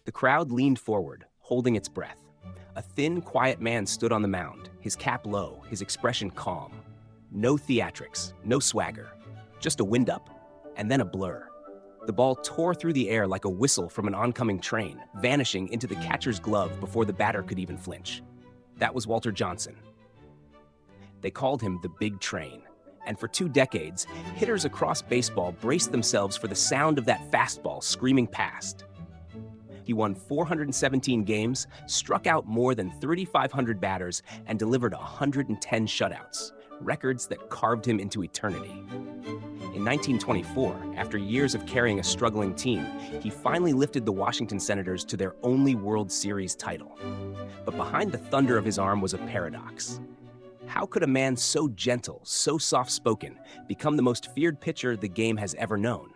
The crowd leaned forward, holding its breath. A thin, quiet man stood on the mound, his cap low, his expression calm. No theatrics, no swagger, just a windup, and then a blur. The ball tore through the air like a whistle from an oncoming train, vanishing into the catcher's glove before the batter could even flinch. That was Walter Johnson. They called him the Big Train, and for 2 decades, hitters across baseball braced themselves for the sound of that fastball screaming past. He won 417 games, struck out more than 3,500 batters, and delivered 110 shutouts, records that carved him into eternity. In 1924, after years of carrying a struggling team, he finally lifted the Washington Senators to their only World Series title. But behind the thunder of his arm was a paradox. How could a man so gentle, so soft-spoken, become the most feared pitcher the game has ever known?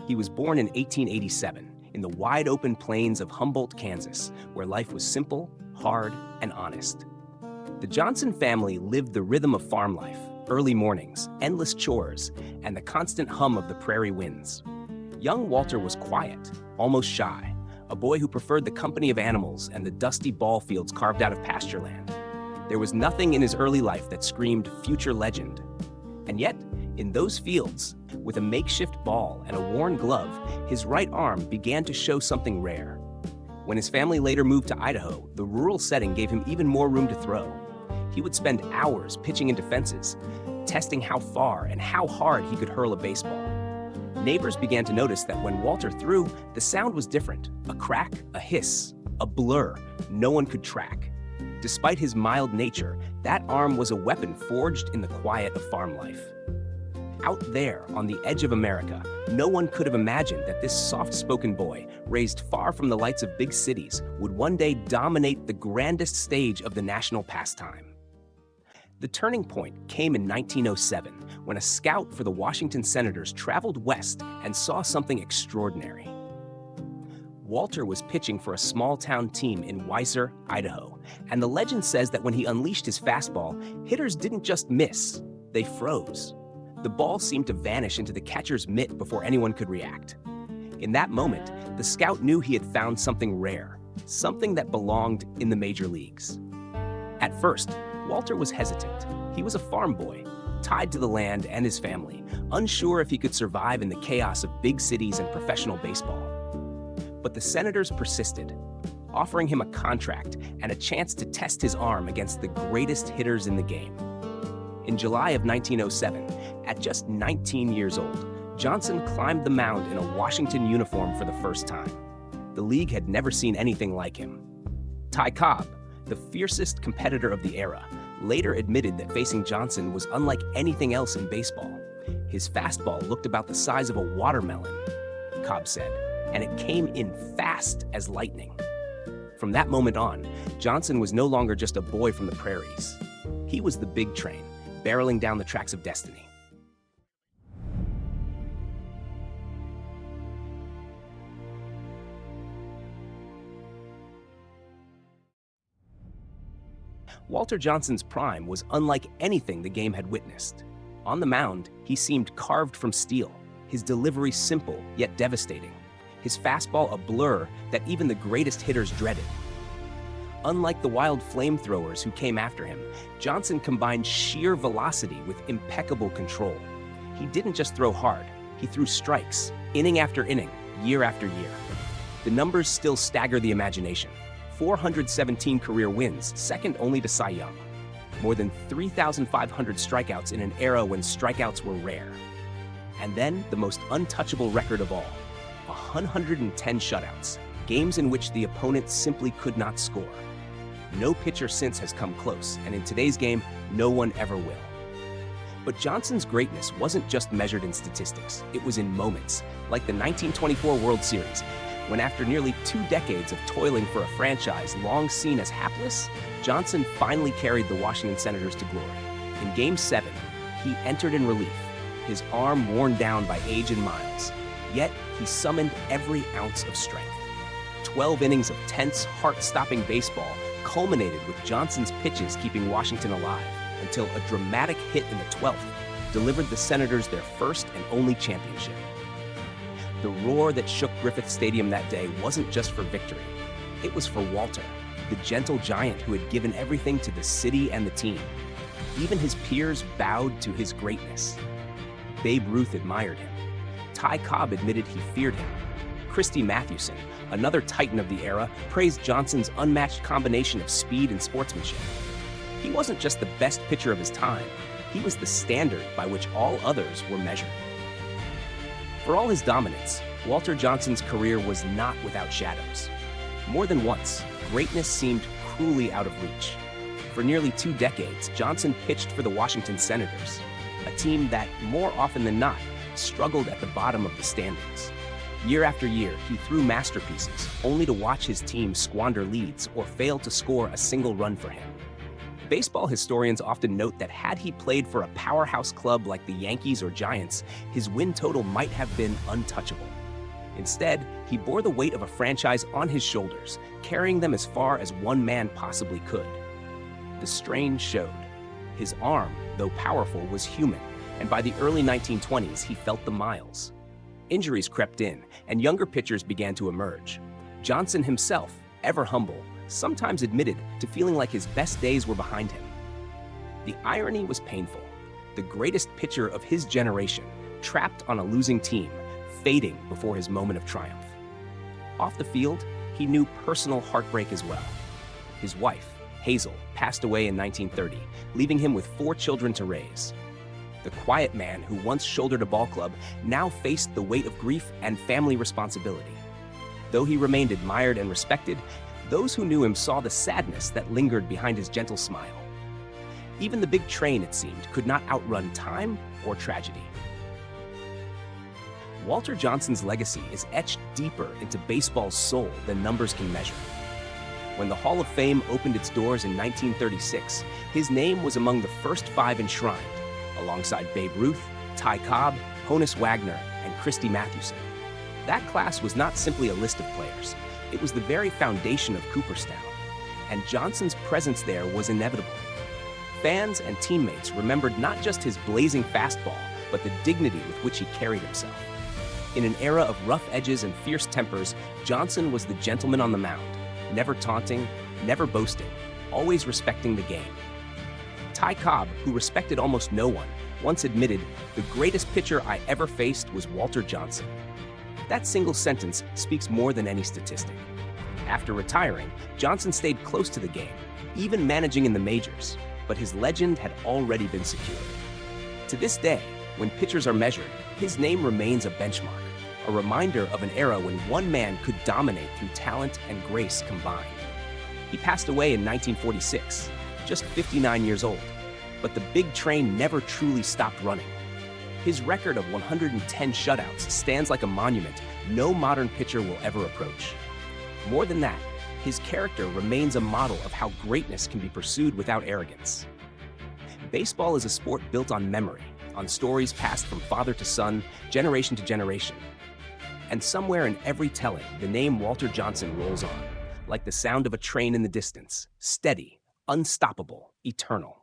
He was born in 1887 in the wide-open plains of Humboldt, Kansas, where life was simple, hard, and honest. The Johnson family lived the rhythm of farm life, early mornings, endless chores, and the constant hum of the prairie winds. Young Walter was quiet, almost shy, a boy who preferred the company of animals and the dusty ball fields carved out of pasture land. There was nothing in his early life that screamed future legend. And yet, in those fields, with a makeshift ball and a worn glove, his right arm began to show something rare. When his family later moved to Idaho, the rural setting gave him even more room to throw. He would spend hours pitching into fences, testing how far and how hard he could hurl a baseball. Neighbors began to notice that when Walter threw, the sound was different. A crack, a hiss, a blur no one could track. Despite his mild nature, that arm was a weapon forged in the quiet of farm life. Out there, on the edge of America, no one could have imagined that this soft-spoken boy, raised far from the lights of big cities, would one day dominate the grandest stage of the national pastime. The turning point came in 1907, when a scout for the Washington Senators traveled west and saw something extraordinary. Walter was pitching for a small-town team in Weiser, Idaho, and the legend says that when he unleashed his fastball, hitters didn't just miss, they froze. The ball seemed to vanish into the catcher's mitt before anyone could react. In that moment, the scout knew he had found something rare, something that belonged in the major leagues. At first, Walter was hesitant. He was a farm boy, tied to the land and his family, unsure if he could survive in the chaos of big cities and professional baseball. But the Senators persisted, offering him a contract and a chance to test his arm against the greatest hitters in the game. In July of 1907, at just 19 years old, Johnson climbed the mound in a Washington uniform for the first time. The league had never seen anything like him. Cobb, the fiercest competitor of the era, later admitted that facing Johnson was unlike anything else in baseball. His fastball looked about the size of a watermelon, Cobb said, and it came in fast as lightning. From that moment on, Johnson was no longer just a boy from the prairies. He was the big train, barreling down the tracks of destiny. Walter Johnson's prime was unlike anything the game had witnessed. On the mound, he seemed carved from steel, his delivery simple yet devastating, his fastball a blur that even the greatest hitters dreaded. Unlike the wild flamethrowers who came after him, Johnson combined sheer velocity with impeccable control. He didn't just throw hard, he threw strikes, inning after inning, year after year. The numbers still stagger the imagination. 417 career wins, second only to Cy Young. More than 3,500 strikeouts in an era when strikeouts were rare. And then the most untouchable record of all, 110 shutouts, games in which the opponent simply could not score. No pitcher since has come close, and in today's game, no one ever will. But Johnson's greatness wasn't just measured in statistics, it was in moments, like the 1924 World Series, when after nearly 2 decades of toiling for a franchise long seen as hapless, Johnson finally carried the Washington Senators to glory. In Game 7, he entered in relief, his arm worn down by age and miles, yet he summoned every ounce of strength. 12 innings of tense, heart-stopping baseball culminated with Johnson's pitches keeping Washington alive, until a dramatic hit in the 12th, delivered the Senators their first and only championship. The roar that shook Griffith Stadium that day wasn't just for victory. It was for Walter, the gentle giant who had given everything to the city and the team. Even his peers bowed to his greatness. Babe Ruth admired him. Ty Cobb admitted he feared him. Christy Mathewson, another titan of the era, praised Johnson's unmatched combination of speed and sportsmanship. He wasn't just the best pitcher of his time, he was the standard by which all others were measured. For all his dominance, Walter Johnson's career was not without shadows. More than once, greatness seemed cruelly out of reach. For nearly 2 decades, Johnson pitched for the Washington Senators, a team that, more often than not, struggled at the bottom of the standings. Year after year, he threw masterpieces, only to watch his team squander leads or fail to score a single run for him. Baseball historians often note that had he played for a powerhouse club like the Yankees or Giants, his win total might have been untouchable. Instead, he bore the weight of a franchise on his shoulders, carrying them as far as one man possibly could. The strain showed. His arm, though powerful, was human, and by the early 1920s, he felt the miles. Injuries crept in, and younger pitchers began to emerge. Johnson himself, ever humble, sometimes admitted to feeling like his best days were behind him. The irony was painful. The greatest pitcher of his generation, trapped on a losing team, fading before his moment of triumph. Off the field, he knew personal heartbreak as well. His wife, Hazel, passed away in 1930, leaving him with 4 children to raise. The quiet man who once shouldered a ball club now faced the weight of grief and family responsibility. Though he remained admired and respected, those who knew him saw the sadness that lingered behind his gentle smile. Even the big train, it seemed, could not outrun time or tragedy. Walter Johnson's legacy is etched deeper into baseball's soul than numbers can measure. When the Hall of Fame opened its doors in 1936, his name was among the first 5 enshrined, alongside Babe Ruth, Ty Cobb, Honus Wagner, and Christy Mathewson. That class was not simply a list of players. It was the very foundation of Cooperstown, and Johnson's presence there was inevitable. Fans and teammates remembered not just his blazing fastball, but the dignity with which he carried himself. In an era of rough edges and fierce tempers, Johnson was the gentleman on the mound, never taunting, never boasting, always respecting the game. Ty Cobb, who respected almost no one, once admitted, "The greatest pitcher I ever faced was Walter Johnson." That single sentence speaks more than any statistic. After retiring, Johnson stayed close to the game, even managing in the majors, but his legend had already been secured. To this day, when pitchers are measured, his name remains a benchmark, a reminder of an era when one man could dominate through talent and grace combined. He passed away in 1946, just 59 years old, but the big train never truly stopped running. His record of 110 shutouts stands like a monument no modern pitcher will ever approach. More than that, his character remains a model of how greatness can be pursued without arrogance. Baseball is a sport built on memory, on stories passed from father to son, generation to generation. And somewhere in every telling, the name Walter Johnson rolls on, like the sound of a train in the distance, steady, unstoppable, eternal.